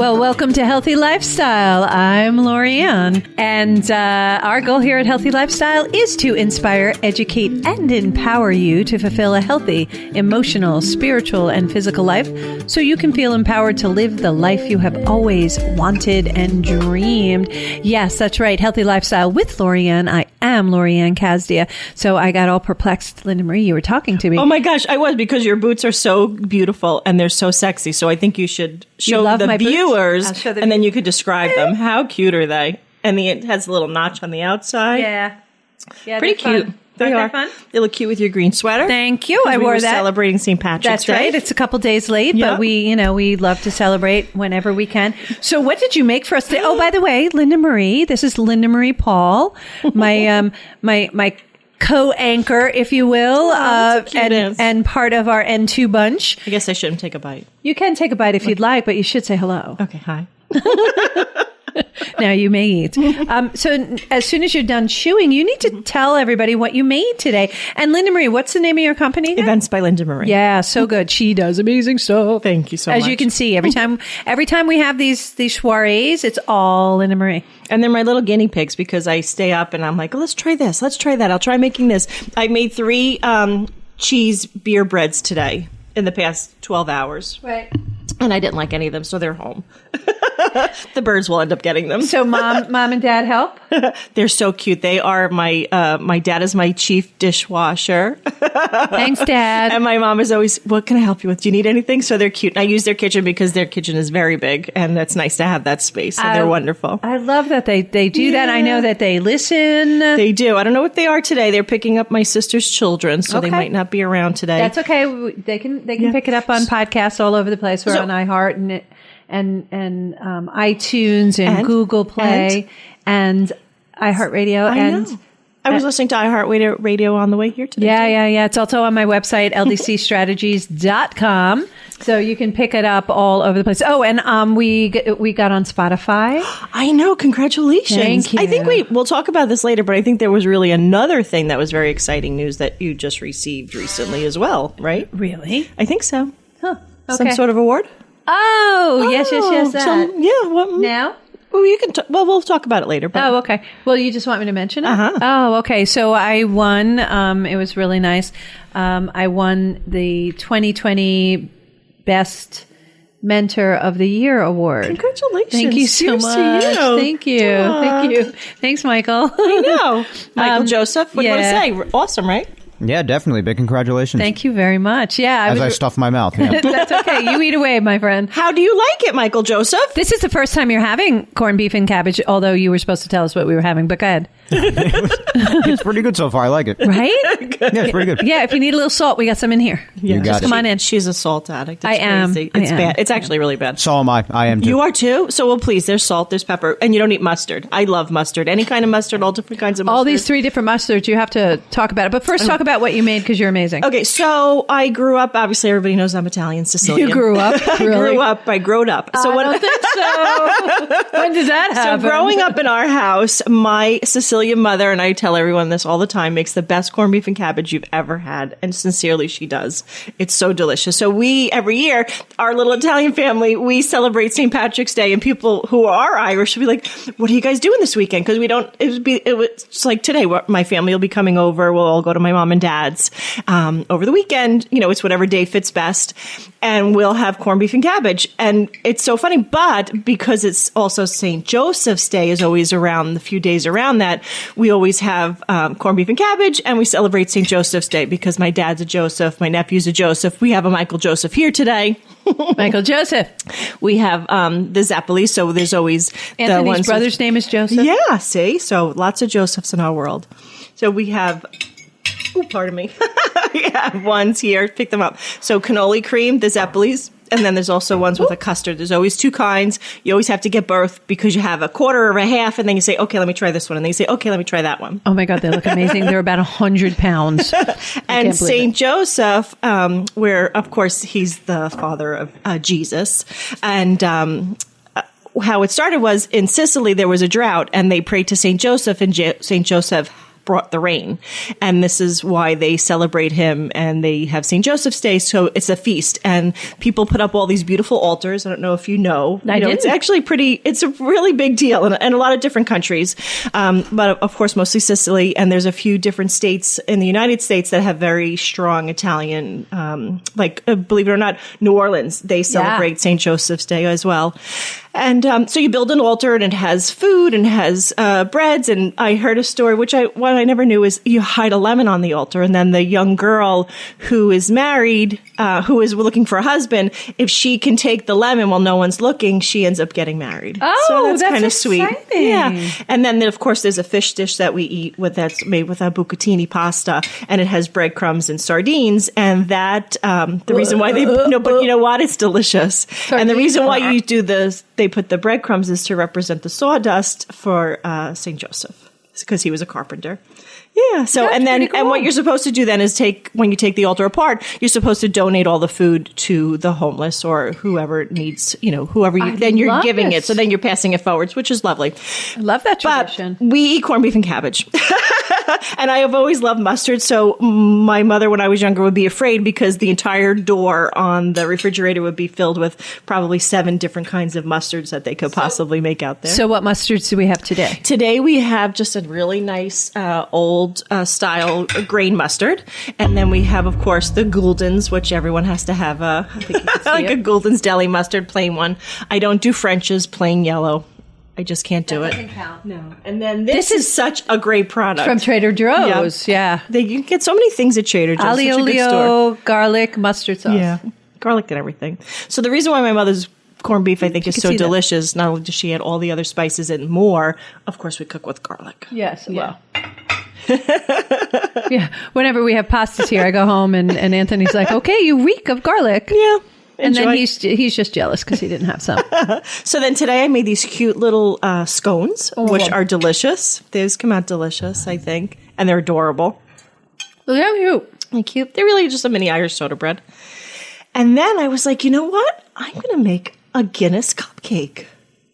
Well, welcome to Healthy Lifestyle. I'm Lori Anne, and our goal here at Healthy Lifestyle is to inspire, educate, and empower you to fulfill a healthy, emotional, spiritual, and physical life so you can feel empowered to live the life you have always wanted and dreamed. Yes, that's right. Healthy Lifestyle with Lori Anne. I am Lori Anne Casdia. So I got all perplexed. Linda Marie, you were talking to me. Oh my gosh, I was, because your boots are so beautiful and they're so sexy. So I think you should show the viewers, and then you could describe them. How cute are they? And it has a little notch on the outside. Yeah, pretty cute. Fun. They are. Fun? They look cute with your green sweater. Thank you. I wore that. Celebrating St. Patrick's Day. That's right. It's a couple days late, but we love to celebrate whenever we can. So what did you make for us today? Oh, by the way, Linda Marie. This is Linda Marie Paul, my my co-anchor, if you will, and part of our N2 bunch. I guess I shouldn't take a bite. You can take a bite if you'd like, but you should say hello. Okay, hi. Now you may eat. So as soon as you're done chewing, you need to tell everybody what you made today. And Linda Marie, what's the name of your company again? Events by Linda Marie. Yeah, so good. She does amazing stuff. Thank you so much. As you can see, every time we have these soirees, it's all Linda Marie. And they're my little guinea pigs, because I stay up and I'm like, oh, let's try this. Let's try that. I'll try making this. I made 3 cheese beer breads today in the past 12 hours. Right. And I didn't like any of them, so they're home. The birds will end up getting them. So mom and dad help? They're so cute. They are my dad is my chief dishwasher. Thanks, Dad. And my mom is always, what can I help you with? Do you need anything? So they're cute. And I use their kitchen because their kitchen is very big, and it's nice to have that space. And they're wonderful. I love that they do that. I know that they listen. They do. I don't know what they are today. They're picking up my sister's children, so they might not be around today. That's okay. They can pick it up on podcasts all over the place. We're on iHeart and iTunes and Google Play and iHeartRadio. I was listening to iHeartRadio on the way here today. Yeah. It's also on my website, LDCstrategies.com. So you can pick it up all over the place. Oh, and we got on Spotify. I know. Congratulations. Thank you. I think we'll talk about this later, but I think there was really another thing that was very exciting news that you just received recently as well, right? Really? I think so. Huh. Okay. Some sort of award? Oh, yes, that. Now? Well, you can. We'll talk about it later. But. Oh, okay. Well, you just want me to mention it? Uh-huh. Oh, okay. So I won. It was really nice. I won the 2020 Best Mentor of the Year award. Congratulations! Thank you so much. Thank you. Thank you. Thanks, Michael. I know, Michael Joseph. What do you want to say? Awesome, right? Yeah, definitely. Big congratulations. Thank you very much. Yeah. I stuff my mouth. Yeah. That's okay. You eat away, my friend. How do you like it, Michael Joseph? This is the first time you're having corned beef and cabbage, although you were supposed to tell us what we were having, but go ahead. It's pretty good so far. I like it. Right? Yeah, it's pretty good. Yeah, if you need a little salt, we got some in here. Yeah. You got Just come on in. She's a salt addict. It's am. crazy. It's bad. It's actually really bad. So am I. I am too. You are too? So, well, please, there's salt, there's pepper, and you don't eat mustard. I love mustard. Any kind of mustard, all different kinds of mustard. All these 3 different mustards, you have to talk about it. But first, talk about what you made, because you're amazing. Okay, so I grew up, obviously everybody knows I'm Italian, Sicilian. You grew up? Really? I growed up. So I don't think so. When did that happen? So growing up in our house, my Sicilian mother, and I tell everyone this all the time, makes the best corned beef and cabbage you've ever had. And sincerely, she does. It's so delicious. So every year, our little Italian family, we celebrate St. Patrick's Day, and people who are Irish will be like, what are you guys doing this weekend? Because it was like today, my family will be coming over. We'll all go to my mom and dad's. Over the weekend, it's whatever day fits best, and we'll have corned beef and cabbage. And it's so funny, but because it's also St. Joseph's Day is always around the few days around that, we always have corned beef and cabbage, and we celebrate St. Joseph's Day because my dad's a Joseph, my nephew's a Joseph. We have a Michael Joseph here today. Michael Joseph. We have the Zeppeli, so there's always Anthony's brother's name is Joseph. Yeah, see? So lots of Josephs in our world. So we have... Oh, pardon me. Yeah, ones here. Pick them up. So cannoli cream, the Zeppelis, and then there's also ones with a custard. There's always 2 kinds. You always have to get both because you have a quarter or a half, and then you say, okay, let me try this one. And then you say, okay, let me try that one. Oh, my God, they look amazing. They're about 100 pounds. And St. Joseph, where, of course, he's the father of Jesus. And how it started was in Sicily, there was a drought, and they prayed to St. Joseph, and St. Joseph brought the rain. And this is why they celebrate him, and they have St. Joseph's Day. So it's a feast, and people put up all these beautiful altars. I don't know if you know. It's actually it's a really big deal in a lot of different countries. But of course, mostly Sicily. And there's a few different states in the United States that have very strong Italian, believe it or not, New Orleans, they celebrate St. Joseph's Day as well. And so you build an altar, and it has food and has breads. And I heard a story, what I never knew is you hide a lemon on the altar, and then the young girl who is married, who is looking for a husband, if she can take the lemon while no one's looking, she ends up getting married. Oh, so that's kind of exciting. Sweet. Yeah. And then, of course, there's a fish dish that we eat that's made with a bucatini pasta, and it has breadcrumbs and sardines. And that the reason why but you know what? It's delicious. And the reason why you do this, they put the breadcrumbs, is to represent the sawdust for St. Joseph, because he was a carpenter. Yeah. So, that's and what you're supposed to do then is when you take the altar apart, you're supposed to donate all the food to the homeless or whoever needs, then you're giving it. So then you're passing it forwards, which is lovely. I love that tradition. But we eat corned beef and cabbage. And I have always loved mustard. So my mother, when I was younger, would be afraid because the entire door on the refrigerator would be filled with probably 7 different kinds of mustards that they could possibly make out there. So what mustards do we have today? Today we have just a really nice old style grain mustard. And then we have, of course, the Gouldens, which everyone has to have I think you can see like a Gouldens deli mustard, plain one. I don't do French's, plain yellow. I just can't do it. Doesn't count. No. And then this is such a great product. From Trader Joe's, yeah. You can get so many things at Trader Joe's. Iulio, garlic, mustard sauce. Yeah, garlic and everything. So the reason why my mother's corned beef, I think, is so delicious, not only does she add all the other spices and more, of course, we cook with garlic. Yes, well. Yeah, whenever we have pastas here, I go home and Anthony's like, okay, you reek of garlic. Yeah. And then he's just jealous because he didn't have some. So then today I made these cute little scones, which are delicious. Those come out delicious, I think. And they're adorable. Look how cute. They're cute. They're really just a mini Irish soda bread. And then I was like, you know what? I'm going to make a Guinness cupcake.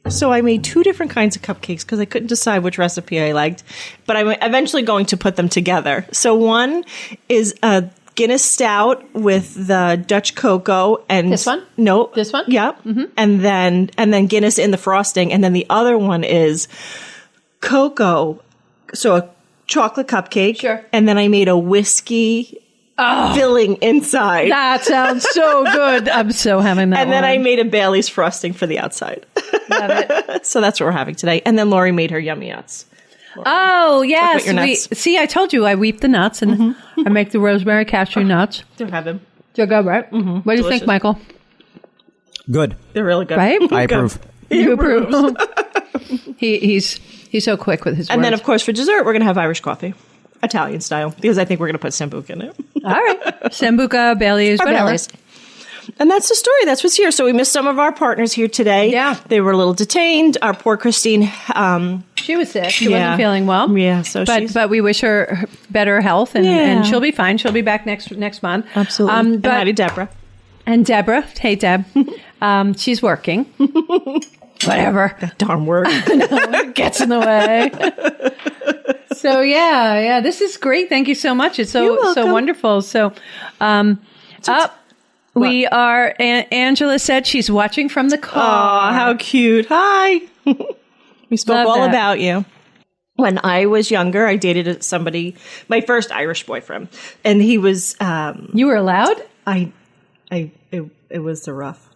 So I made 2 different kinds of cupcakes because I couldn't decide which recipe I liked. But I'm eventually going to put them together. So one is a Guinness stout with the Dutch cocoa and this one? No, this one? Yeah. Mm-hmm. And then Guinness in the frosting, and then the other one is cocoa. So a chocolate cupcake. Sure. And then I made a whiskey filling inside. That sounds so good. I'm so having that. And then I made a Bailey's frosting for the outside. Love it. So that's what we're having today. And then Lori made her yummy nuts. Oh, yes. Your nuts. See, I told you I weep the nuts and I make the rosemary cashew nuts. They're heaven. They're good, right? Mm-hmm. What do you think, Michael? Good. They're really good. Right? I approve. You approve. He's so quick with his words. And then, of course, for dessert, we're going to have Irish coffee. Italian style. Because I think we're going to put Sambuca in it. All right. Sambuca, Bailey's, whatever. Bailey's. And that's the story. That's what's here. So we missed some of our partners here today. Yeah. They were a little detained. Our poor Christine. She was sick. She wasn't feeling well. Yeah. So but we wish her better health, and she'll be fine. She'll be back next month. Absolutely. And hi to Deborah. And Deborah. Hey, Deb. She's working. Whatever. That darn work. Gets in the way. So yeah. This is great. Thank you so much. It's so wonderful. So, we are. Angela said she's watching from the car. Oh, how cute! Hi. We spoke all about you. When I was younger, I dated somebody, my first Irish boyfriend, and he was. You were allowed? It was the rough.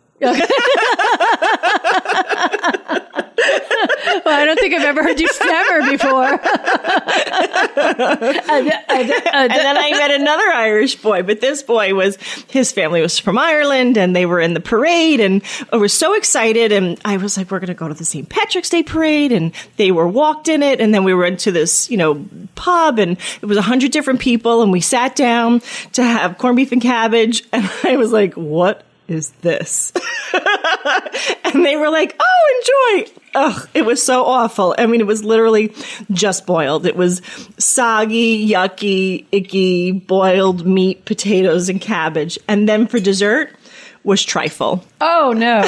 Well, I don't think I've ever heard you stammer before. And then I met another Irish boy, but this boy his family was from Ireland, and they were in the parade, and I was so excited, and I was like, we're going to go to the St. Patrick's Day parade, and they were walked in it, and then we went to this, pub, and it was 100 different people, and we sat down to have corned beef and cabbage, and I was like, what is this? And they were like, oh, enjoy. Ugh, it was so awful. I mean, it was literally just boiled. It was soggy, yucky, icky, boiled meat, potatoes, and cabbage. And then for dessert, was trifle. Oh, no.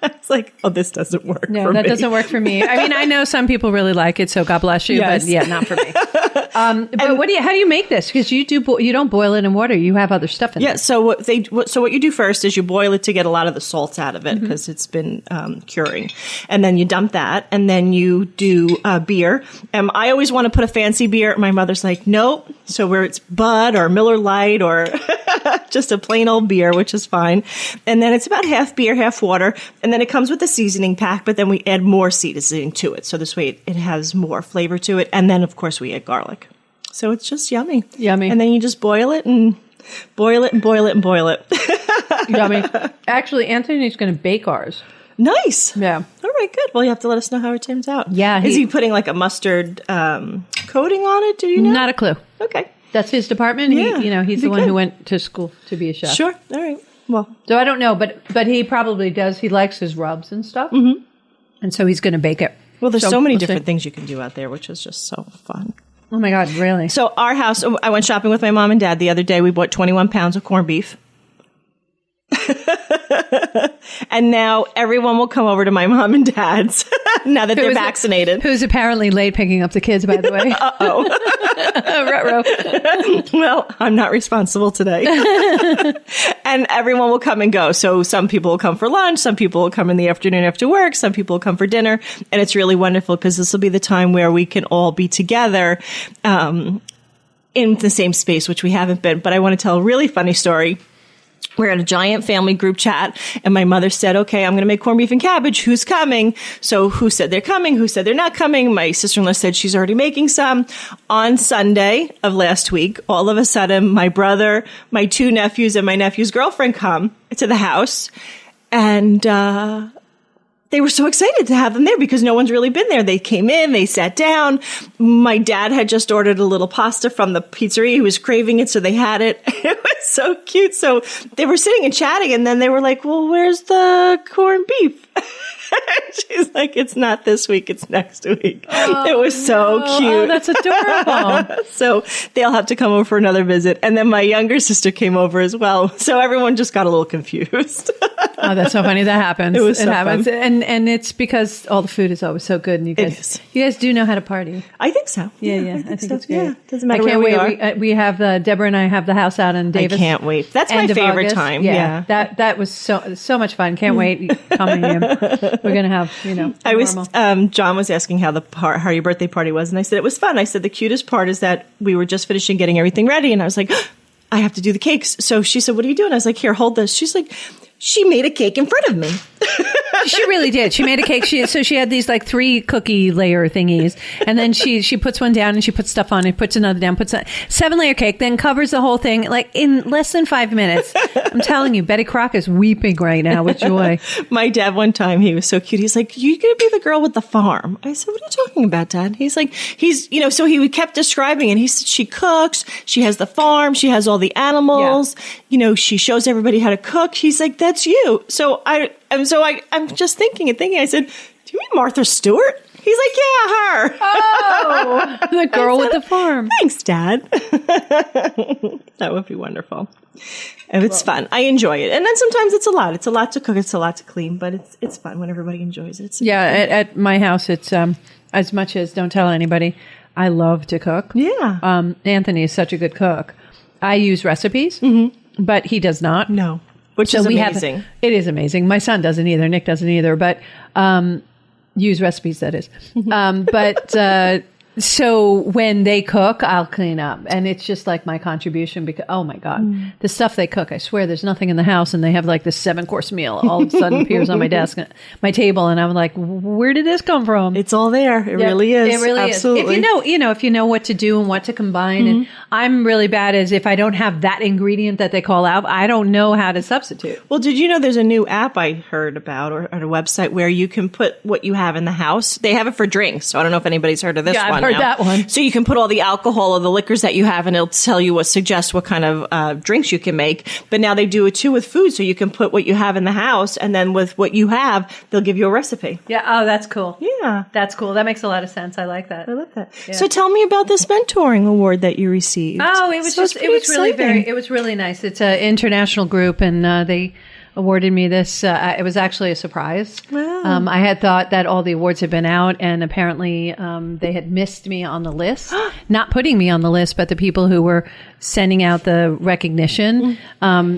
It's like, oh, this doesn't work No, for that me. doesn't work for me. I mean, I know some people really like it, so God bless you, Yes. but yeah, not for me. But how do you make this? Because you don't boil it in water. You have other stuff in it. Yeah, so what you do first is you boil it to get a lot of the salts out of it because it's been curing. And then you dump that, and then you do beer. I always want to put a fancy beer. My mother's like, nope. So where it's Bud or Miller Lite or just a plain old beer, which is fine. And then it's about half beer, half water. And then it comes with a seasoning pack, but then we add more seasoning to it. So this way it has more flavor to it. And then, of course, we add garlic. So it's just yummy. Yummy. And then you just boil it and boil it and boil it and boil it. Yummy. Actually, Anthony's going to bake ours. Nice. Yeah. All right, good. Well, you have to let us know how it turns out. Yeah, Is he putting like a mustard coating on it? Do you know? Not a clue. Okay. That's his department. Yeah, He's be the one good. who went to school to be a chef. Sure. All right. Well, So I don't know, but he probably does. He likes his rubs and stuff. Mm-hmm. And so he's going to bake it. there's so many we'll different see. things you can do out there, which is just so fun. Oh, my God, really? So our house, I went shopping with my mom and dad the other day. We bought 21 pounds of corned beef. And now everyone will come over to my mom and dad's now that they're vaccinated. Who's apparently late picking up the kids, by the way. Uh-oh. Ruh-roh. Well, I'm not responsible today. And everyone will come and go. So some people will come for lunch. Some people will come in the afternoon after work. Some people will come for dinner. And it's really wonderful because this will be the time where we can all be together in the same space, which we haven't been. But I want to tell a really funny story. We're in a giant family group chat, and my mother said, okay, I'm going to make corned beef and cabbage. Who's coming? So who said they're coming? Who said they're not coming? My sister-in-law said she's already making some. On Sunday of last week, all of a sudden, my brother, my two nephews, and my nephew's girlfriend come to the house, and they were so excited to have them there because no one's really been there. They came in, they sat down. My dad had just ordered a little pasta from the pizzeria. He was craving it, so they had it. It was so cute. So they were sitting and chatting, and then they were like, well, where's the corned beef? She's like, it's not this week, it's next week. It was so cute. Oh, that's adorable. So they'll have to come over for another visit. And then my younger sister came over as well. So everyone just got a little confused. Oh, that's so funny. That happens. It was so happens. fun. And it's because all the food is always so good. And you guys do know how to party. I think so. Yeah. I think so. it's great. Yeah, doesn't matter I can't where wait. we are. We have Deborah and I have the house out in Davis. I can't wait. That's my end of favorite August. time. Yeah. That was so much fun. Can't wait coming in. We're gonna have John was asking how your birthday party was, and I said it was fun. I said the cutest part is that we were just finishing getting everything ready, and I was like, I have to do the cakes. So she said, what are you doing? I was like, here, hold this. She's like, she made a cake in front of me. She really did. She made a cake. So she had these like 3 cookie layer thingies, and then she puts one down and she puts stuff on it, puts another down, puts a 7-layer cake, then covers the whole thing like in less than 5 minutes. I'm telling you, Betty Crock is weeping right now with joy. My dad one time, he was so cute. He's like, you gonna be the girl with the farm? I said, what are you talking about, Dad? He's like, so he kept describing it. He said, she cooks, she has the farm, she has all the animals, she shows everybody how to cook. He's like, that's you. So I'm just thinking. I said, do you mean Martha Stewart? He's like, yeah, her. Oh, the girl with the farm. Thanks, Dad. That would be wonderful. And it's fun. I enjoy it. And then sometimes it's a lot. It's a lot to cook. It's a lot to clean, but it's fun when everybody enjoys it. At my house, it's as much as don't tell anybody, I love to cook. Yeah. Anthony is such a good cook. I use recipes, but he does not. No. Which is amazing. It is amazing. My son doesn't either. Nick doesn't either. But use recipes, that is. So when they cook, I'll clean up. And it's just like my contribution because, oh my God, the stuff they cook, I swear there's nothing in the house. And they have like this 7-course meal all of a sudden appears on my desk, my table. And I'm like, where did this come from? It's all there. It really is. It really Absolutely. is. If you know what to do and what to combine. And I'm really bad as if I don't have that ingredient that they call out, I don't know how to substitute. Well, did you know there's a new app I heard about or a website where you can put what you have in the house? They have it for drinks. So I don't know if anybody's heard of this one. heard now. that one. So you can put all the alcohol or the liquors that you have, and it'll tell you suggest what kind of drinks you can make. But now they do it too with food, so you can put what you have in the house, and then with what you have, they'll give you a recipe. Yeah. Oh, that's cool. Yeah. That's cool. That makes a lot of sense. I like that. I love that. Yeah. So tell me about this mentoring award that you received. Oh, it was it was really nice. It's an international group, and they awarded me this. It was actually a surprise. Wow. I had thought that all the awards had been out, and apparently they had missed me on the list. Not putting me on the list, but the people who were sending out the recognition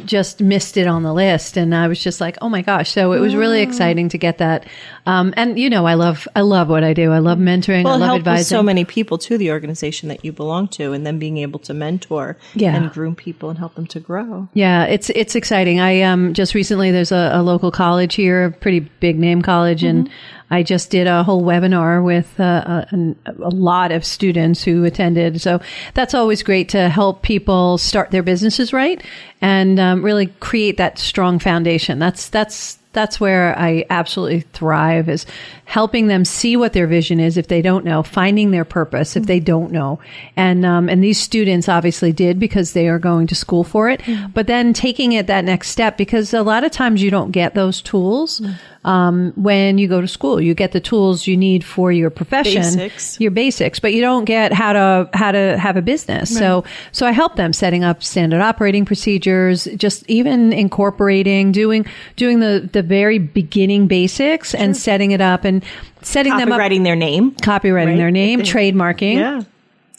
just missed it on the list. And I was just like, oh my gosh. So it was really exciting to get that. And you know, I love what I do. I love mentoring. Well, I love helped advising. with so many people to the organization that you belong to, and then being able to mentor and groom people and help them to grow. Yeah, it's exciting. I just recently there's a local college here, a pretty big name college, and I just did a whole webinar with a lot of students who attended. So that's always great to help people start their businesses right and really create that strong foundation. That's where I absolutely thrive, is helping them see what their vision is if they don't know, finding their purpose if they don't know. And these students obviously did, because they are going to school for it, but then taking it that next step, because a lot of times you don't get those tools when you go to school. You get the tools you need for your profession, your basics, but you don't get how to have a business. Right. So I help them setting up standard operating procedures, just even incorporating, doing the very beginning basics and setting it up and setting them up. Copywriting their name. Copywriting their name, trademarking. Yeah.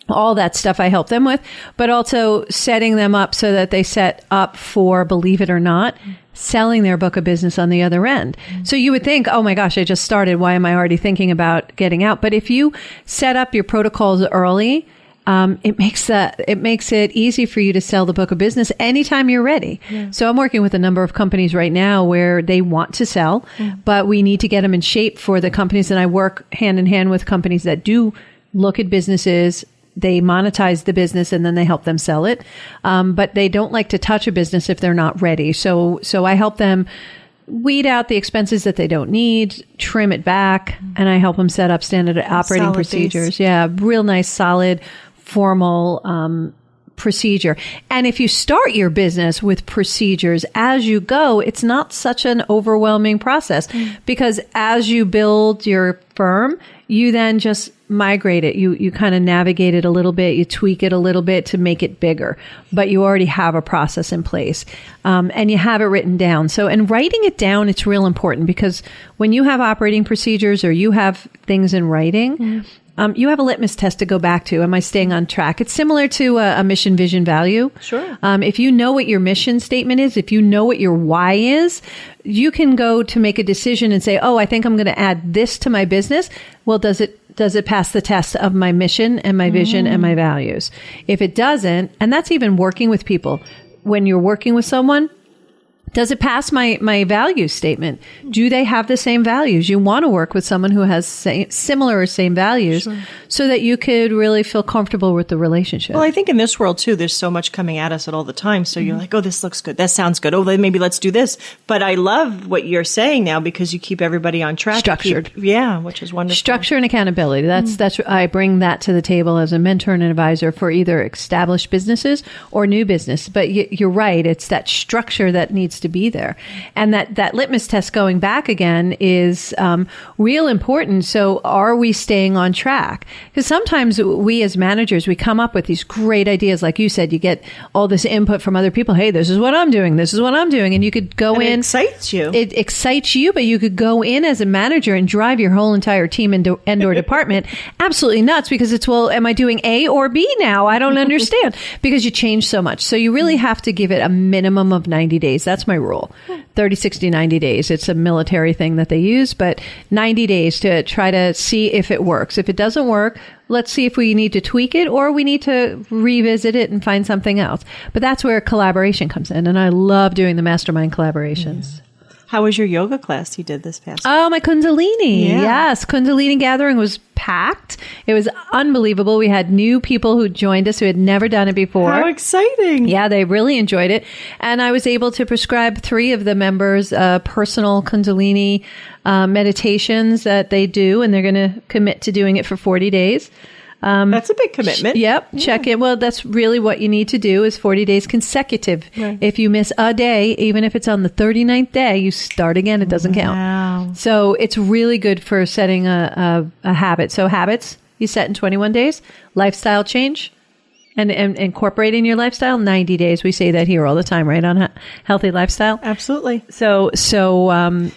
All that stuff I help them with, but also setting them up so that they set up for, believe it or not, selling their book of business on the other end. So you would think, oh my gosh, I just started. Why am I already thinking about getting out? But if you set up your protocols early, it makes it easy for you to sell the book of business anytime you're ready. Yeah. So I'm working with a number of companies right now where they want to sell, but we need to get them in shape for the companies. And I work hand in hand with companies that do look at businesses. They monetize the business and then they help them sell it. But they don't like to touch a business if they're not ready. So I help them weed out the expenses that they don't need, trim it back, and I help them set up standard operating procedures. Base. Yeah, real nice, solid, formal procedure. And if you start your business with procedures as you go, it's not such an overwhelming process, because as you build your firm, you then just migrate it. You kind of navigate it a little bit. You tweak it a little bit to make it bigger, but you already have a process in place. And you have it written down. So, and writing it down, it's real important, because when you have operating procedures or you have things in writing, you have a litmus test to go back to. Am I staying on track? It's similar to a mission, vision, value. Sure. If you know what your mission statement is, if you know what your why is, you can go to make a decision and say, oh, I think I'm going to add this to my business. Well, does it pass the test of my mission and my vision and my values? If it doesn't, and that's even working with people, when you're working with someone, does it pass my value statement? Do they have the same values? You want to work with someone who has similar or same values, so that you could really feel comfortable with the relationship. Well, I think in this world too, there's so much coming at us at all the time. So you're like, oh, this looks good. That sounds good. Oh, then maybe let's do this. But I love what you're saying now, because you keep everybody on track. Structured. Which is wonderful. Structure and accountability. That's I bring that to the table as a mentor and an advisor for either established businesses or new business. But you're right. It's that structure that needs to be there. And that litmus test going back again is real important. So are we staying on track? Because sometimes we as managers, we come up with these great ideas. Like you said, you get all this input from other people. Hey, this is what I'm doing. This is what I'm doing. And you could go in. It excites you. It excites you, but you could go in as a manager and drive your whole entire team and/or department absolutely nuts, because it's, well, am I doing A or B now? I don't understand, because you change so much. So you really have to give it a minimum of 90 days. That's my rule. 30, 60, 90 days. It's a military thing that they use, but 90 days to try to see if it works. If it doesn't work, let's see if we need to tweak it or we need to revisit it and find something else. But that's where collaboration comes in. And I love doing the mastermind collaborations. Yeah. How was your yoga class you did this past week? Oh, my Kundalini. Yeah. Yes. Kundalini gathering was packed. It was unbelievable. We had new people who joined us who had never done it before. How exciting. Yeah, they really enjoyed it. And I was able to prescribe 3 of the members personal Kundalini meditations that they do, and they're going to commit to doing it for 40 days. That's a big commitment. Yep. Check it. Well, that's really what you need to do is 40 days consecutive. Right. If you miss a day, even if it's on the 39th day, you start again. It doesn't count. So it's really good for setting a habit. So habits you set in 21 days, lifestyle change. And incorporating your lifestyle, 90 days. We say that here all the time, right? On healthy lifestyle. Absolutely. So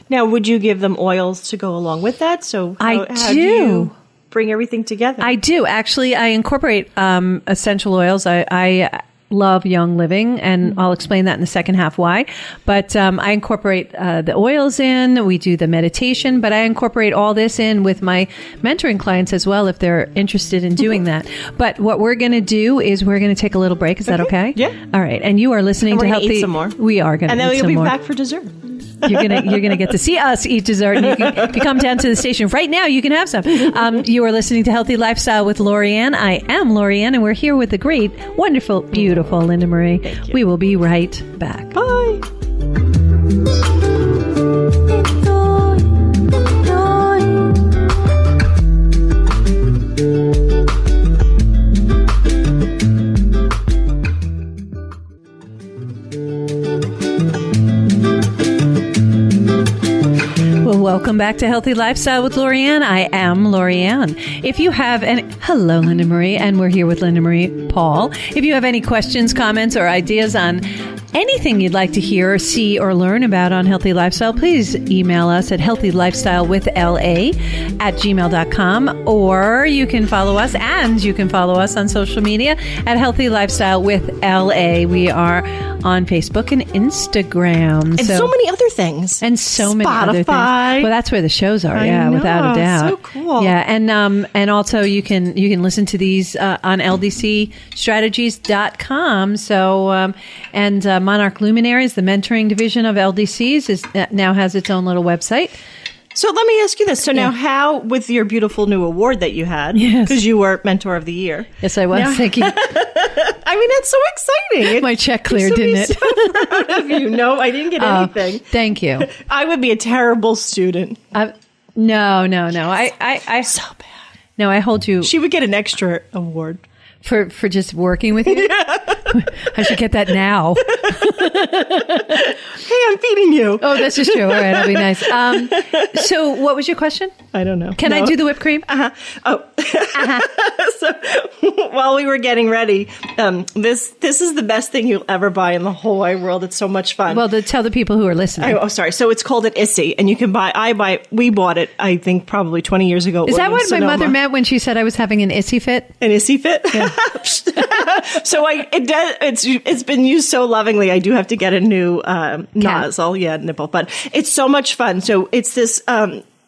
now, would you give them oils to go along with that? So how do you bring everything together? I do. Actually, I incorporate essential oils. I love Young Living, and I'll explain that in the second half why. But I incorporate the oils in. We do the meditation, but I incorporate all this in with my mentoring clients as well if they're interested in doing that. But what we're going to do is we're going to take a little break. Is that okay? Yeah. All right. And you are listening to Healthy. Eat some more. We are going to eat some more. And then you'll be back for dessert. You're gonna get to see us eat dessert. And if you come down to the station right now, you can have some. You are listening to Healthy Lifestyle with Lori Anne. I am Lori Anne, and we're here with the great, wonderful, beautiful Linda Marie. We will be right back. Bye. Welcome back to Healthy Lifestyle with Lori Anne. I am Lori Anne. If you have any... Hello, Linda Marie, and we're here with Linda Marie Paul. If you have any questions, comments, or ideas on anything you'd like to hear, see, or learn about on Healthy Lifestyle, please email us at healthylifestylewithla@gmail.com, or you can follow us, and you can follow us on social media at Healthy Lifestyle with LA. We are on Facebook and Instagram. And so many other things. And so many other things. Spotify. Well, that's where the shows are. I know, without a doubt. So cool. Yeah, and also you can listen to these on LDC Strategies.com. So and Monarch Luminaries, the mentoring division of LDCs, now has its own little website. So let me ask you this. So now how, with your beautiful new award that you had, because you were Mentor of the Year. Yes, I was. Thank you. I mean, that's so exciting. My check cleared, didn't it? I'm so proud of you. No, I didn't get anything. Thank you. I would be a terrible student. No. I so bad. No, I hold you. She would get an extra award. For just working with you? Yeah. I should get that now. Hey, I'm feeding you. Oh, this is true. All right, that'll be nice. So what was your question? I don't know. Can I do the whipped cream? Oh. So while we were getting ready, this is the best thing you'll ever buy in the whole wide world. It's so much fun. Well, tell the people who are listening. Oh, sorry. So it's called an Issy, and you can we bought it, I think, probably 20 years ago. Is that what my mother meant when she said I was having an Issy fit? An Issy fit? Yeah. So it's been used so lovingly. I do have to get a new nozzle, nipple, but it's so much fun. So it's this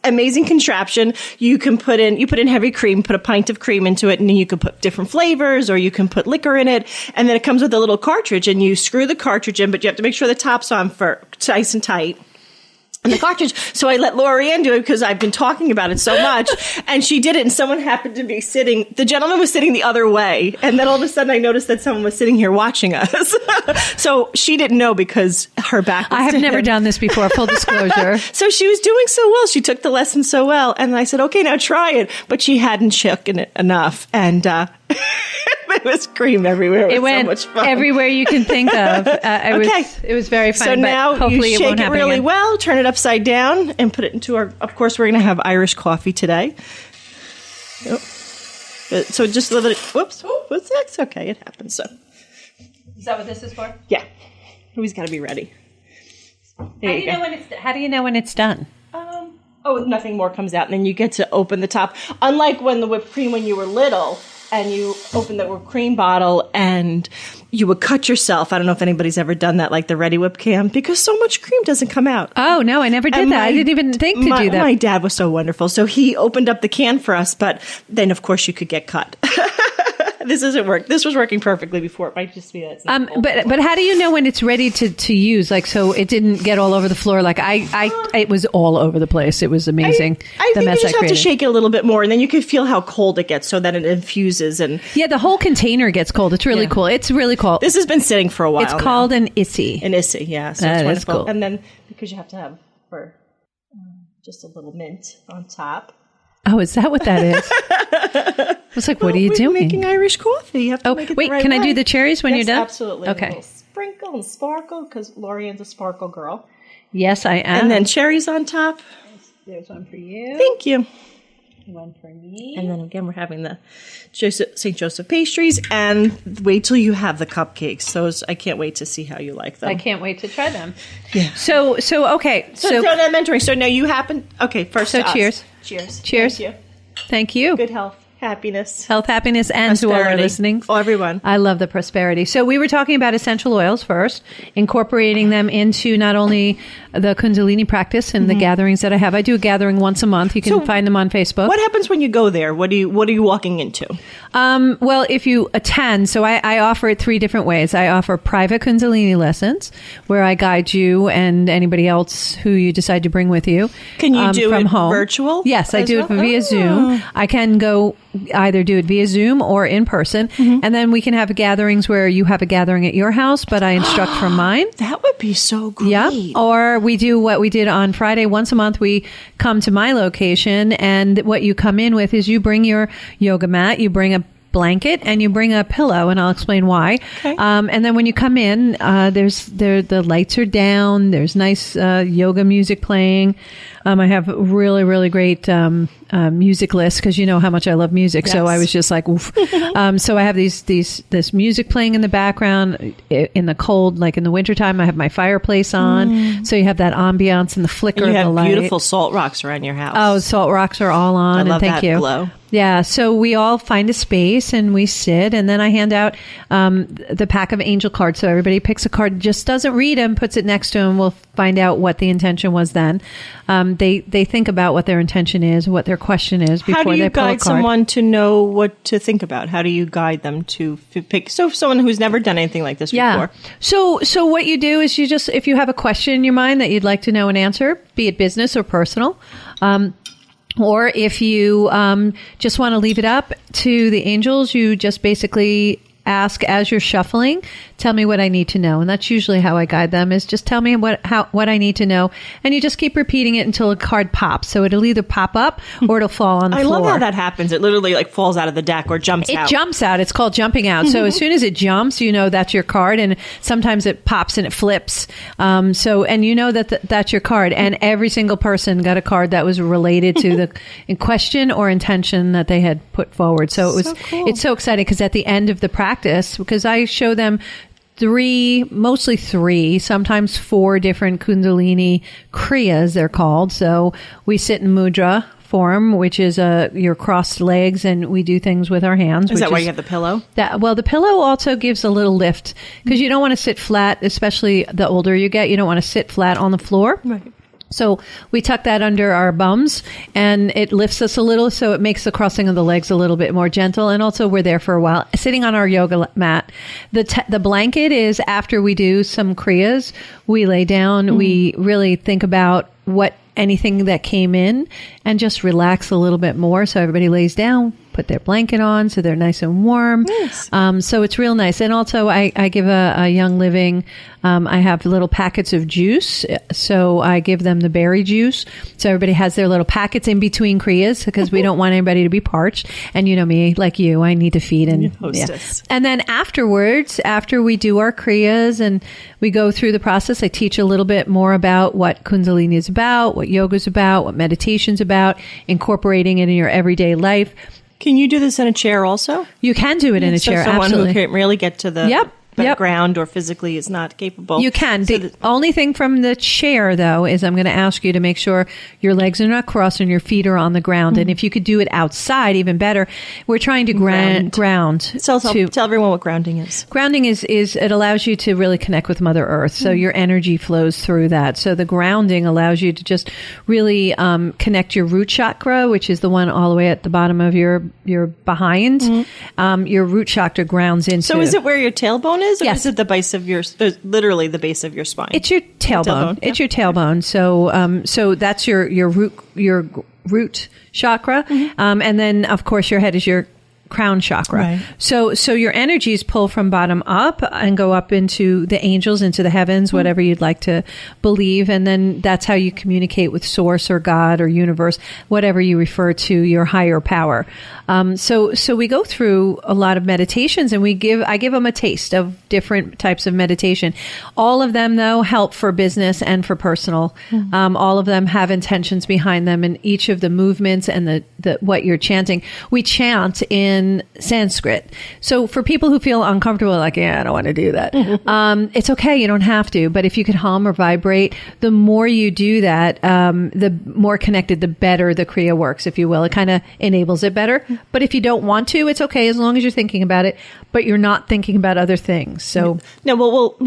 amazing contraption. You put in heavy cream, put a pint of cream into it, and then you can put different flavors, or you can put liquor in it, and then it comes with a little cartridge, and you screw the cartridge in, but you have to make sure the top's on for nice and tight. And the cartridge. So I let Lori Anne do it because I've been talking about it so much. And she did it, and someone happened to be the gentleman was sitting the other way. And then all of a sudden I noticed that someone was sitting here watching us. So she didn't know because her back was I have never done this before, full disclosure. So she was doing so well. She took the lesson so well. And I said, okay, now try it. But she hadn't shaken it enough. And, it was cream everywhere. It went so much fun. Everywhere you can think of. It was very fun. So now hopefully you shake it really well, turn it upside down, and put it into of course, we're going to have Irish coffee today. Oh. So just a little, whoops, that's okay, it happens. So, is that what this is for? Yeah. Always got to be ready. How do you know when it's done? Nothing more comes out, and then you get to open the top. Unlike when the whipped cream when you were little, and you open the whipped cream bottle and you would cut yourself. I don't know if anybody's ever done that, like the Ready Whip cam, because so much cream doesn't come out. Oh, no, I never did that. I didn't even think to do that. My dad was so wonderful. So he opened up the can for us, but then, of course, you could get cut. This was working perfectly before. It might just be that. But how do you know when it's ready to use? Like, so it didn't get all over the floor. Like it was all over the place. It was amazing. I think you just have to shake it a little bit more, and then you can feel how cold it gets, so that it infuses. And the whole container gets cold. It's really cool. It's really cool. This has been sitting for a while. It's called an Issy. An Issy, yeah. So it's wonderful. Cool. And then because you have to have just a little mint on top. Oh, is that what that is? I was like, what are you We're doing? making Irish coffee. You have to make it wait, the right can I way. do the cherries when Yes, you're done? Absolutely. Okay. A little sprinkle and sparkle because Lori Anne's a sparkle girl. Yes, I am. And then cherries on top. There's one for you. Thank you. One for me. And then again, we're having the St. Joseph pastries. And wait till you have the cupcakes. Those, I can't wait to see how you like them. I can't wait to try them. Yeah. So okay. So that mentoring. So now you happen. Okay, first. So to us. cheers. Cheers. Cheers. Thank you. Thank you. Good health, happiness, Health, happiness, and to all our prosperity. listening. Oh, everyone. I love the prosperity. So we were talking about essential oils first, incorporating them into not only the Kundalini practice and the gatherings that I have. I do a gathering once a month. You can So find them on Facebook. What happens when you go there? What are you walking into? Well, if you attend, so I offer it 3 different ways. I offer private Kundalini lessons where I guide you and anybody else who you decide to bring with you. Can you do from it home. virtual? Yes, I as do it well? via Zoom. I can go either do it via Zoom or in person. And then we can have gatherings where you have a gathering at your house, but I instruct from mine. That would be so great. Yeah. Or we do what we did on Friday. Once a month, we come to my location, and what you come in with is you bring your yoga mat, you bring a blanket, and you bring a pillow, and I'll explain why. Okay. And then when you come in, the lights are down. There's nice yoga music playing. I have really, really great music list because you know how much I love music. So Yes. I was just like, oof. So I have this music playing in the background in the cold, like in the wintertime. I have my fireplace on. So you have that ambiance and the flicker And you of the have light. beautiful salt rocks around your house. Oh, salt rocks are all on. I love and thank that you. glow. Yeah, so we all find a space and we sit, and then I hand out the pack of angel cards. So everybody picks a card, just doesn't read them, puts it next to them. We'll find out what the intention was then. They think about what their intention is, what their question is before How do you they pull a guide card. someone to know what to think about? How do you guide them to pick? So someone who's never done anything like this Yeah. before. So what you do is if you have a question in your mind that you'd like to know an answer, be it business or personal, or if you just want to leave it up to the angels, you just basically ask as you're shuffling, tell me what I need to know. And that's usually how I guide them, is just tell me what I need to know. And you just keep repeating it until a card pops. So it'll either pop up or it'll fall on the I floor. love how that happens. It literally like falls out of the deck or jumps It out. jumps out. It's called jumping out. So as soon as it jumps, you know that's your card, and sometimes it pops and it flips. And you know that's your card. And every single person got a card that was related to the in question or intention that they had put forward. So it was cool. It's so exciting because at the end of the practice, because I show them mostly three, sometimes 4 different Kundalini Kriyas, they're called. So we sit in mudra form, which is your crossed legs, and we do things with our hands. Is that why you have the pillow? Well, the pillow also gives a little lift because you don't want to sit flat, especially the older you get. You don't want to sit flat on the floor. Right. So we tuck that under our bums, and it lifts us a little, so it makes the crossing of the legs a little bit more gentle. And also, we're there for a while, sitting on our yoga mat. The blanket is after we do some kriyas, we lay down, we really think about anything that came in and just relax a little bit more. So everybody lays down, put their blanket on so they're nice and warm. Nice. So it's real nice. And also I give a Young Living, I have little packets of juice. So I give them the berry juice. So everybody has their little packets in between kriyas because we don't want anybody to be parched. And you know me, like you, I need to feed. And Hostess. And then afterwards, after we do our kriyas and we go through the process, I teach a little bit more about what Kundalini is about, what yoga is about, what meditation's about, incorporating it in your everyday life. Can you do this in a chair also? You can do it in a So chair, someone absolutely. who can't really get to the Yep. background or physically is not capable. You can. So The only thing from the chair, though, is I'm going to ask you to make sure your legs are not crossed and your feet are on the ground. And if you could do it outside, even better. We're trying to ground. Tell everyone what grounding is. Grounding is it allows you to really connect with Mother Earth. So your energy flows through that. So the grounding allows you to just really connect your root chakra, which is the one all the way at the bottom of your behind. Your root chakra grounds into. So is it where your tailbone is? Or Yes. is it the base of your, literally the base of your spine? It's your tailbone. It's yeah. your tailbone. So that's your root chakra. And then of course your head is your crown chakra. Right. So your energies pull from bottom up and go up into the angels, into the heavens, whatever you'd like to believe. And then that's how you communicate with source or God or universe, whatever you refer to, your higher power. So we go through a lot of meditations, and I give them a taste of different types of meditation. All of them, though, help for business and for personal. All of them have intentions behind them, and each of the movements and the what you're chanting. We chant in Sanskrit. So for people who feel uncomfortable, like, yeah, I don't want to do that. It's okay. You don't have to. But if you could hum or vibrate, the more you do that, the more connected, the better the Kriya works, if you will. It kind of enables it better. But if you don't want to, it's okay, as long as you're thinking about it, but you're not thinking about other things. So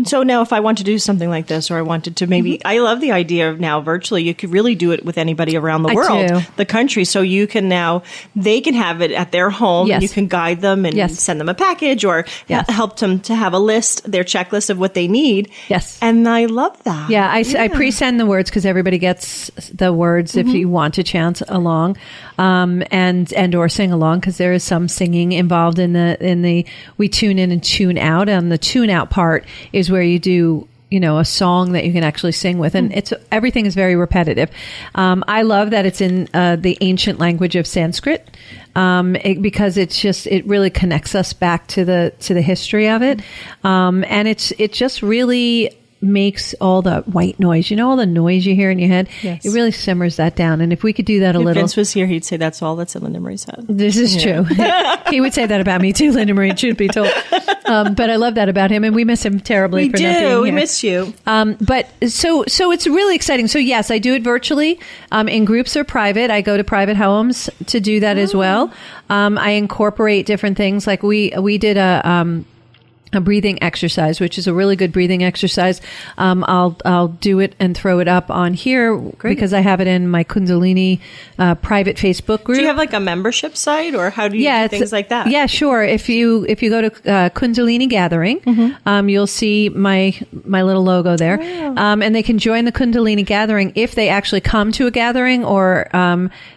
so now if I want to do something like this, or I wanted to maybe, I love the idea of now virtually, you could really do it with anybody around the world, the country. So you can now, they can have it at their home, and you can guide them and send them a package, or help them to have a list, their checklist of what they need. Yes. And I love that. Yeah, I pre-send the words, because everybody gets the words if you want to chant along, and or sing along, because there is some singing involved in the we tune in and tune out. And the tune out part is where you do, a song that you can actually sing with. And everything is very repetitive. I love that it's in the ancient language of Sanskrit, because it really connects us back to the history of it. And it just really makes all the white noise, all the noise you hear in your head. Yes. It really simmers that down. And if we could do that a little. If Vince was here, he'd say that's all that's in Linda Marie's head. This is true. He would say that about me too, Linda Marie, truth be told. But I love that about him, and we miss him terribly for not being here. We miss you. But so it's really exciting. So yes, I do it virtually, in groups or private. I go to private homes to do that as well. I incorporate different things. Like we did a breathing exercise, which is a really good breathing exercise. I'll do it and throw it up on here because I have it in my Kundalini private Facebook group. Do you have like a membership site, or how do you do things like that? Yeah, sure. If you go to Kundalini Gathering, you'll see my little logo there. Wow. And they can join the Kundalini Gathering if they actually come to a gathering, or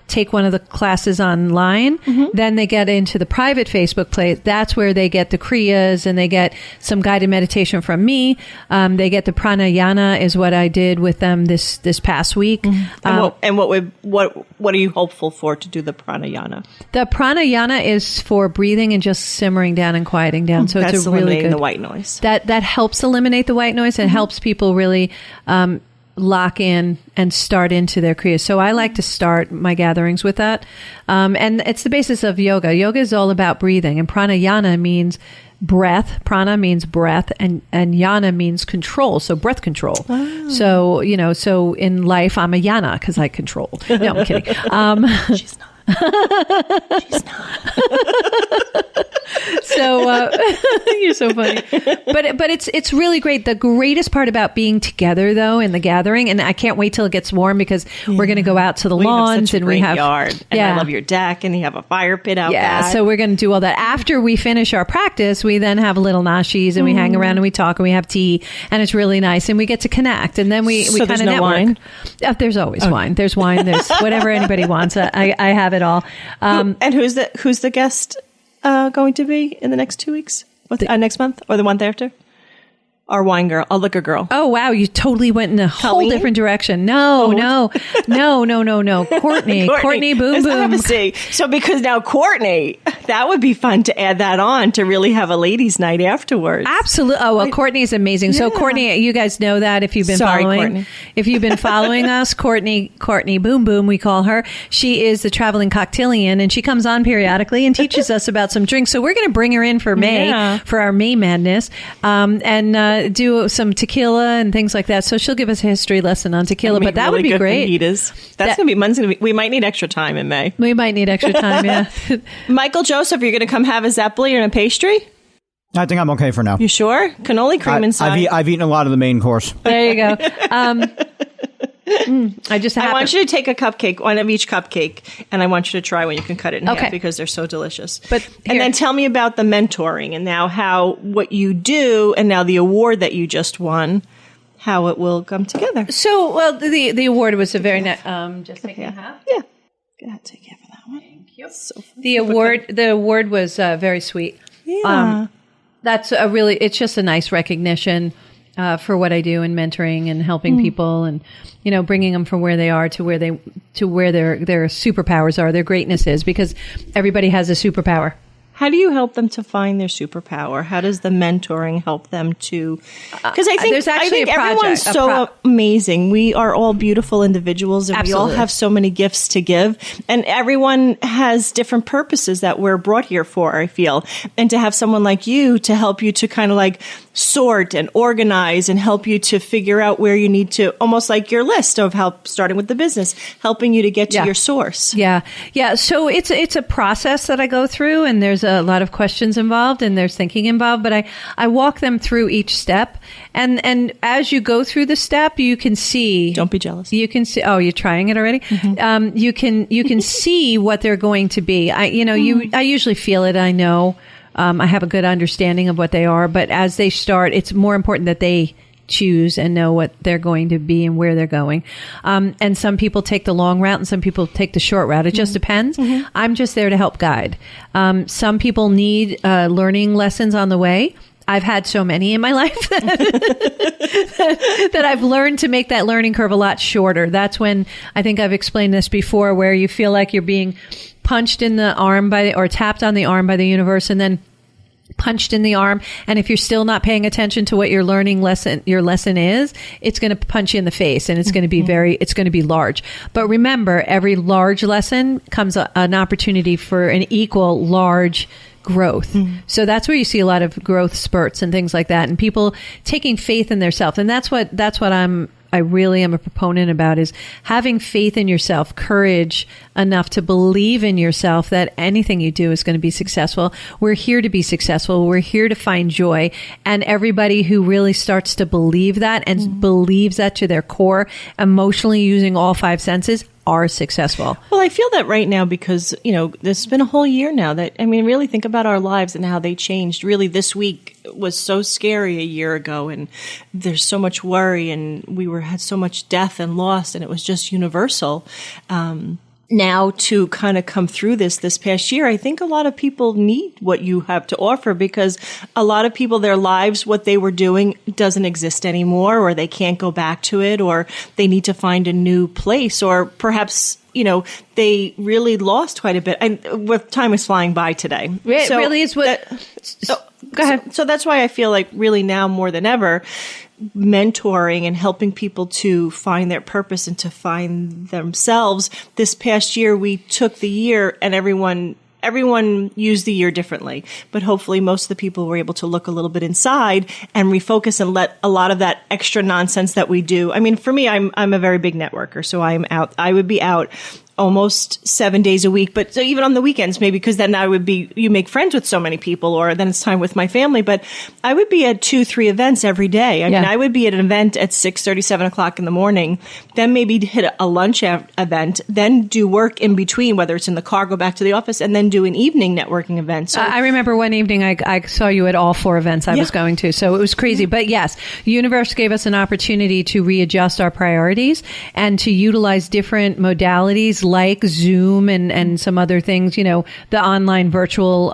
take one of the classes online. Then they get into the private Facebook place. That's where they get the Kriyas, and they get some guided meditation from me. They get the pranayama, is what I did with them this past week. And what are you hopeful for to do the pranayama? The pranayama is for breathing and just simmering down and quieting down. So that's it's a really good, the white noise. That helps eliminate the white noise, and helps people really lock in and start into their Kriya. So I like to start my gatherings with that. And it's the basis of yoga. Yoga is all about breathing, and pranayama means breath. Prana means breath, and yana means control. So breath control. Wow. So, so in life, I'm a yana because I control. No, I'm kidding. She's not. She's not. So you're so funny, but it's really great. The greatest part about being together, though, in the gathering, and I can't wait till it gets warm, because we're going to go out to the lawns, and we have yard, and I love your deck, and you have a fire pit out back. So we're going to do all that after we finish our practice. We then have little nashis, and we hang around and we talk, and we have tea, and it's really nice, and we get to connect, and then we kind of network. Wine? There's always wine. There's wine. There's whatever anybody wants. I have it all. And who's the guest going to be in the next 2 weeks? Next month, or the month after? Our wine girl, a liquor girl. Oh, wow. You totally went in a whole different direction. No. Courtney, boom, boom. So because now Courtney, that would be fun to add that on, to really have a ladies' night afterwards. Absolutely. Oh, well, Courtney's amazing. Yeah. So Courtney, you guys know that if you've been following. Courtney. If you've been following us, Courtney Boom Boom, we call her. She is the traveling cocktailian, and she comes on periodically and teaches us about some drinks. So we're going to bring her in for May, for our May Madness, and do some tequila and things like that. So she'll give us a history lesson on tequila, but that would be great. That's going to be, we might need extra time in May. We might need extra time, yeah. Michael Joseph, you're going to come have a zeppeli and a pastry? I think I'm okay for now. You sure? Cannoli cream inside. I've eaten a lot of the main course. There you go. I want you to take a cupcake, one of each cupcake, and I want you to try when you can cut it in half, because they're so delicious. And then tell me about the mentoring, and now what you do, and now the award that you just won, how it will come together. So, well, the award was a very just taking a half. Yeah. Take care of that one. Thank you. So The award was very sweet. Yeah. That's it's just a nice recognition for what I do in mentoring and helping people, and bringing them from where they are to where their superpowers are, their greatness is, because everybody has a superpower. How do you help them to find their superpower? How does the mentoring help them to? Because I think everyone's so amazing. We are all beautiful individuals, and Absolutely. we all have so many gifts to give. And everyone has different purposes that we're brought here for, I feel. And to have someone like you to help you to kind of like sort and organize and help you to figure out where you need to, almost like your list of help, starting with the business, helping you to get to your source. Yeah. So it's a process that I go through, and there's a lot of questions involved, and there's thinking involved, but I walk them through each step. And as you go through the step, you can see. Don't be jealous. You can see. Oh, you're trying it already. Mm-hmm. You can see what they're going to be. I usually feel it. I know. I have a good understanding of what they are, but as they start, it's more important that they choose and know what they're going to be and where they're going. And some people take the long route and some people take the short route. It just depends. I'm just there to help guide. Some people need learning lessons on the way. I've had so many in my life that I've learned to make that learning curve a lot shorter. That's when, I think I've explained this before, where you feel like you're being punched in the arm or tapped on the arm by the universe, and then punched in the arm. And if you're still not paying attention to what your lesson is, it's going to punch you in the face, and it's going to be it's going to be large. But remember, every large lesson comes an opportunity for an equal large growth. So that's where you see a lot of growth spurts and things like that, and people taking faith in themselves. And that's what I really am a proponent about, is having faith in yourself, courage enough to believe in yourself that anything you do is going to be successful. We're here to be successful. We're here to find joy. And everybody who really starts to believe that and believes that to their core, emotionally using all five senses, are successful. Well, I feel that right now because, there's been a whole year now that, really think about our lives and how they changed. Really, this week was so scary a year ago, and there's so much worry, and we had so much death and loss, and it was just universal. Now to kind of come through this past year, I think a lot of people need what you have to offer, because a lot of people, their lives, what they were doing doesn't exist anymore, or they can't go back to it, or they need to find a new place, or perhaps, they really lost quite a bit. And time is flying by today. It really is. Go ahead. So that's why I feel like really now more than ever, mentoring and helping people to find their purpose and to find themselves. This past year, we took the year, and everyone used the year differently, but hopefully most of the people were able to look a little bit inside and refocus and let a lot of that extra nonsense that we do. For me, I'm a very big networker, so I would be out almost 7 days a week, but so even on the weekends, maybe, because then you make friends with so many people, or then it's time with my family. But I would be at 2-3 events every day. I would be at an event at 6:30, 7 o'clock in the morning, then maybe hit a lunch event, then do work in between, whether it's in the car, go back to the office, and then do an evening networking event. So I remember one evening I saw you at all 4 events I was going to, so it was crazy. But yes, the universe gave us an opportunity to readjust our priorities and to utilize different modalities like Zoom and some other things, the online virtual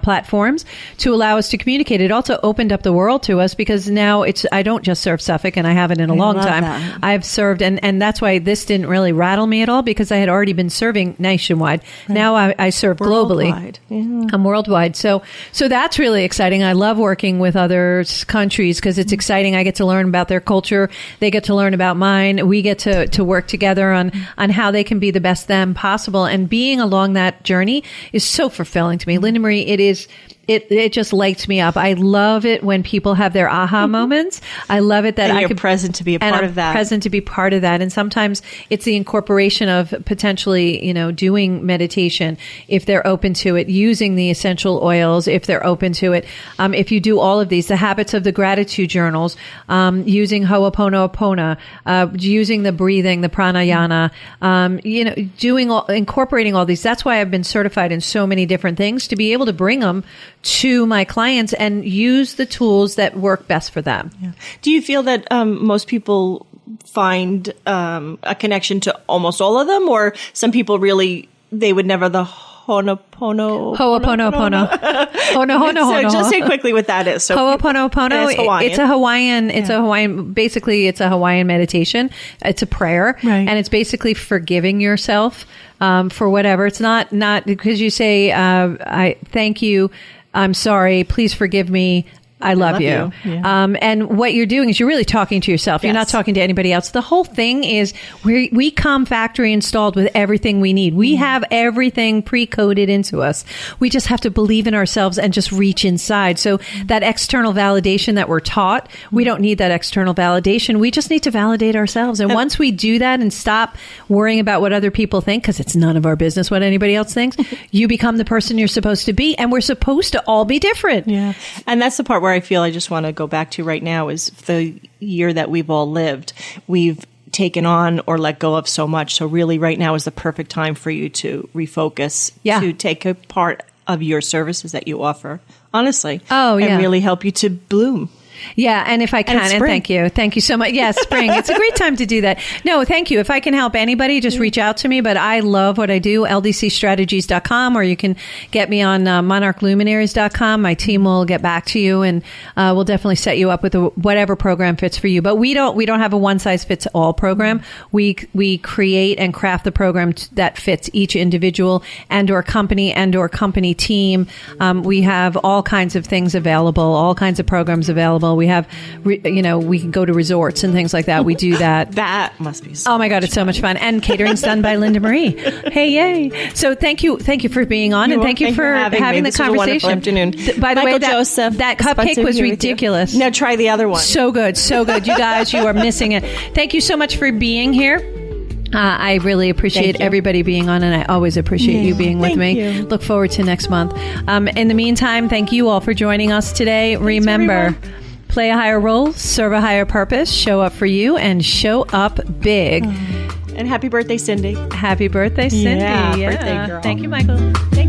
platforms, to allow us to communicate. It also opened up the world to us, because now I don't just serve Suffolk, and I haven't in a long time. That. I've served, and that's why this didn't really rattle me at all, because I had already been serving nationwide. Right. Now I serve globally. I'm worldwide. So that's really exciting. I love working with other countries because it's exciting. I get to learn about their culture. They get to learn about mine. We get to work together on how they can be the best them possible. And being along that journey is so fulfilling to me. Linda Marie, it just lights me up. I love it when people have their aha moments. I love it that you're present to be a part of that. Present to be part of that. And sometimes it's the incorporation of potentially, doing meditation if they're open to it, using the essential oils if they're open to it. If you do all of these, the habits of the gratitude journals, using Ho'oponopono, using the breathing, the pranayama, incorporating all these. That's why I've been certified in so many different things, to be able to bring them to my clients and use the tools that work best for them. Yeah. Do you feel that most people find a connection to almost all of them, or some people really, they would never the Ho'oponopono. So just say quickly what that is. So Ho'oponopono, it's a Hawaiian, basically it's a Hawaiian meditation. It's a prayer. Right. And it's basically forgiving yourself for whatever. It's not because you say, I thank you, I'm sorry, please forgive me, I love you. Yeah. And what you're doing is you're really talking to yourself. You're not talking to anybody else. The whole thing is we come factory installed with everything we need. We have everything pre-coded into us. We just have to believe in ourselves and just reach inside. So that external validation that we're taught, we don't need that external validation. We just need to validate ourselves. And once we do that and stop worrying about what other people think, because it's none of our business what anybody else thinks, you become the person you're supposed to be. And we're supposed to all be different. Yeah. And that's the part where I feel I just want to go back to right now is the year that we've all lived. We've taken on or let go of so much. So really right now is the perfect time for you to refocus, to take a part of your services that you offer, honestly. And really help you to bloom. Yeah, and if I can, and thank you so much. Yes, spring. It's a great time to do that. No, thank you. If I can help anybody, just reach out to me. But I love what I do. LDCstrategies.com, or you can get me on monarchluminaries.com. My team will get back to you, and we'll definitely set you up with whatever program fits for you. But we don't have a one size fits all program. We create and craft the program that fits each individual and or company team. We have all kinds of things available, all kinds of programs available. We have, we can go to resorts and things like that. We do that. That must be so oh my God, it's so much fun. And catering's done by Linda Marie. Hey, yay. So thank you for being on, and thank you for having the conversation. Afternoon. By the Michael way, Joseph, that cupcake was ridiculous. Now try the other one. So good. You guys, you are missing it. Thank you so much for being here. I really appreciate everybody being on, and I always appreciate you being with me. Look forward to next month. In the meantime, thank you all for joining us today. Remember, play a higher role, serve a higher purpose, show up for you, and show up big. And happy birthday, Cindy. Happy birthday, Cindy. Yeah. Birthday girl. Thank you, Michael. Thank you.